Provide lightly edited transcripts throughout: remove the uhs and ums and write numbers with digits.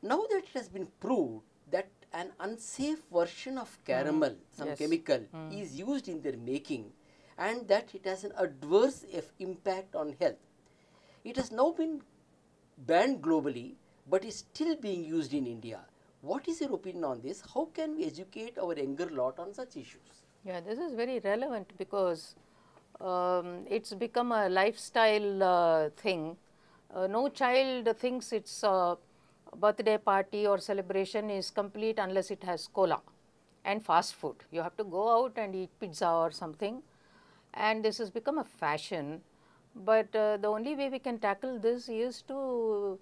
Now that it has been proved that an unsafe version of caramel, some Yes. chemical, is used in their making and that it has an adverse impact on health. It has now been banned globally but is still being used in India. What is your opinion on this? How can we educate our younger lot on such issues? Yeah, this is very relevant because it's become a lifestyle thing. No child thinks its birthday party or celebration is complete unless it has cola and fast food. You have to go out and eat pizza or something, and this has become a fashion. But the only way we can tackle this is to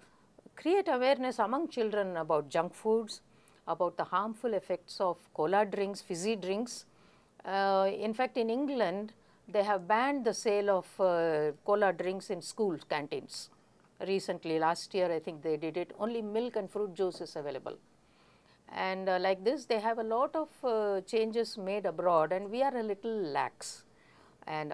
create awareness among children about junk foods, about the harmful effects of cola drinks, fizzy drinks. In fact, in England, they have banned the sale of cola drinks in school canteens. Recently, last year, I think they did it. Only milk and fruit juice is available. And like this, they have a lot of changes made abroad, and we are a little lax. And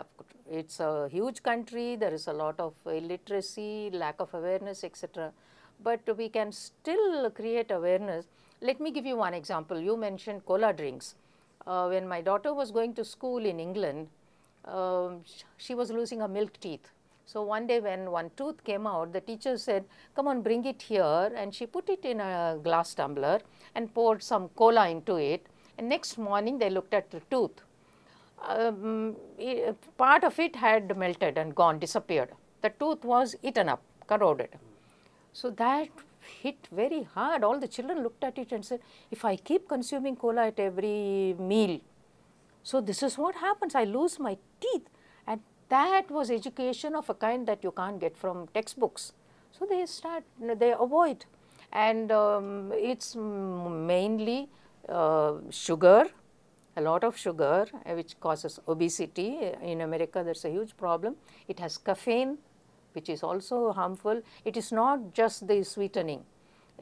it's a huge country, there is a lot of illiteracy, lack of awareness, etc. But we can still create awareness. Let me give you one example. You mentioned cola drinks. When my daughter was going to school in England, she was losing her milk teeth. So one day when one tooth came out, the teacher said, come on, bring it here, and she put it in a glass tumbler and poured some cola into it, and next morning they looked at the tooth. Part of it had melted and gone, disappeared. The tooth was eaten up, corroded. So that hit very hard. All the children looked at it and said, if I keep consuming cola at every meal, so this is what happens, I lose my teeth. And that was education of a kind that you can't get from textbooks. So they avoid. And it's mainly sugar, a lot of sugar, which causes obesity. In America, there's a huge problem. It has caffeine, which is also harmful. It is not just the sweetening.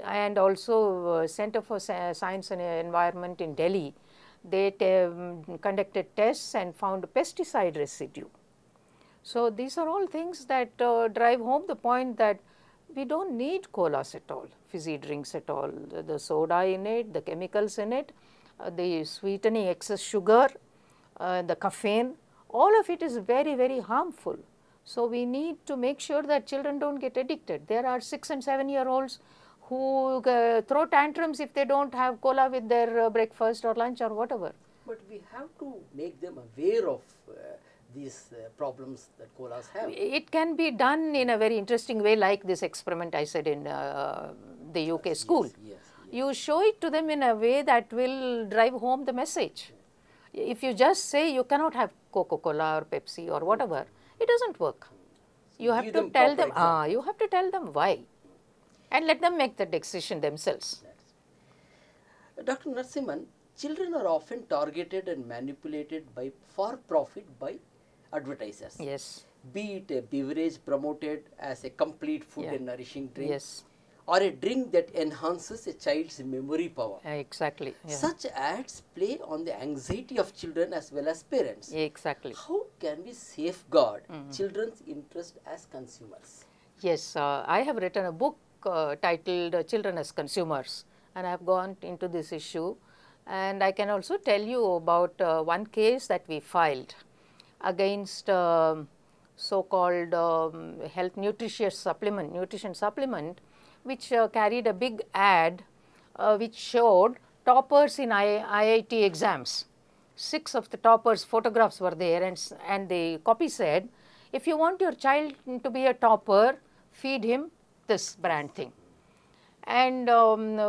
And also Center for Science and Environment in Delhi, they conducted tests and found pesticide residue. So these are all things that drive home the point that we don't need colas at all, fizzy drinks at all. The soda in it, the chemicals in it, the sweetening, excess sugar, the caffeine, all of it is very, very harmful. So we need to make sure that children don't get addicted. There are 6 and 7-year-olds who throw tantrums if they don't have cola with their breakfast or lunch or whatever. But we have to make them aware of these problems that colas have. It can be done in a very interesting way, like this experiment I said in the UK school. Yes. You show it to them in a way that will drive home the message. If you just say you cannot have Coca-Cola or Pepsi or whatever, it doesn't work. You have to tell them, you have to tell them why, and let them make the decision themselves. Dr. Narasimhan, children are often targeted and manipulated for profit by advertisers. Yes. Be it a beverage promoted as a complete food and nourishing drink, yes, or a drink that enhances a child's memory power. Exactly. Yeah. Such ads play on the anxiety of children as well as parents. Exactly. How can we safeguard children's interest as consumers? Yes, I have written a book titled Children as Consumers, and I have gone into this issue, and I can also tell you about one case that we filed against so-called health nutrition supplement, which carried a big ad which showed toppers in IIT exams. 6 of the toppers' photographs were there, and the copy said, if you want your child to be a topper, feed him this brand thing. And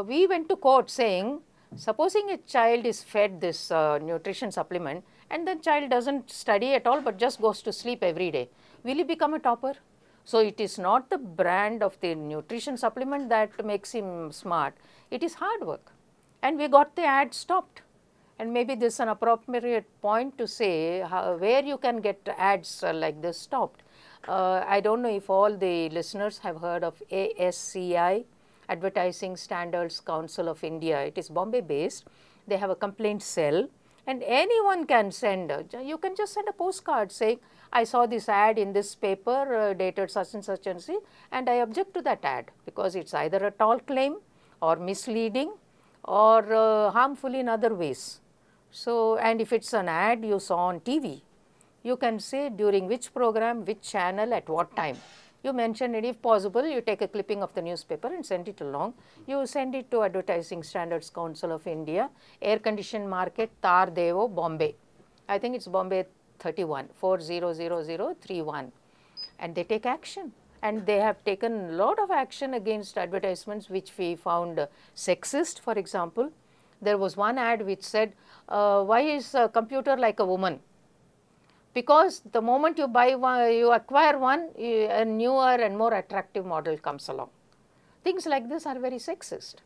we went to court saying, supposing a child is fed this nutrition supplement and the child doesn't study at all but just goes to sleep every day, will he become a topper? So it is not the brand of the nutrition supplement that makes him smart, it is hard work. And we got the ad stopped. And maybe this is an appropriate point to say where you can get ads like this stopped. I don't know if all the listeners have heard of ASCI, Advertising Standards Council of India. It is Bombay based. They have a complaint cell, and anyone can send, you can just send a postcard saying, I saw this ad in this paper dated such and such and see, and I object to that ad because it's either a tall claim or misleading or harmful in other ways. So, and if it is an ad you saw on TV, you can say during which program, which channel, at what time. You mention it. If possible, you take a clipping of the newspaper and send it along. You send it to Advertising Standards Council of India, Air Conditioned Market, Tar Devo, Bombay. I think it is Bombay 31, 400031, and they take action. And they have taken a lot of action against advertisements which we found sexist. For example, there was one ad which said, why is a computer like a woman? Because the moment you buy one, you acquire one, a newer and more attractive model comes along. Things like this are very sexist.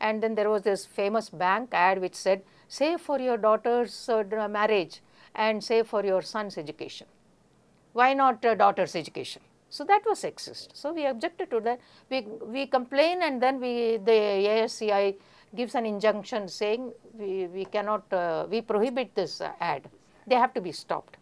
And then there was this famous bank ad which said, save for your daughter's marriage and save for your son's education. Why not daughter's education? So that was sexist. So we objected to that. We complain, and then the ASCI gives an injunction saying we cannot, we prohibit this ad. They have to be stopped.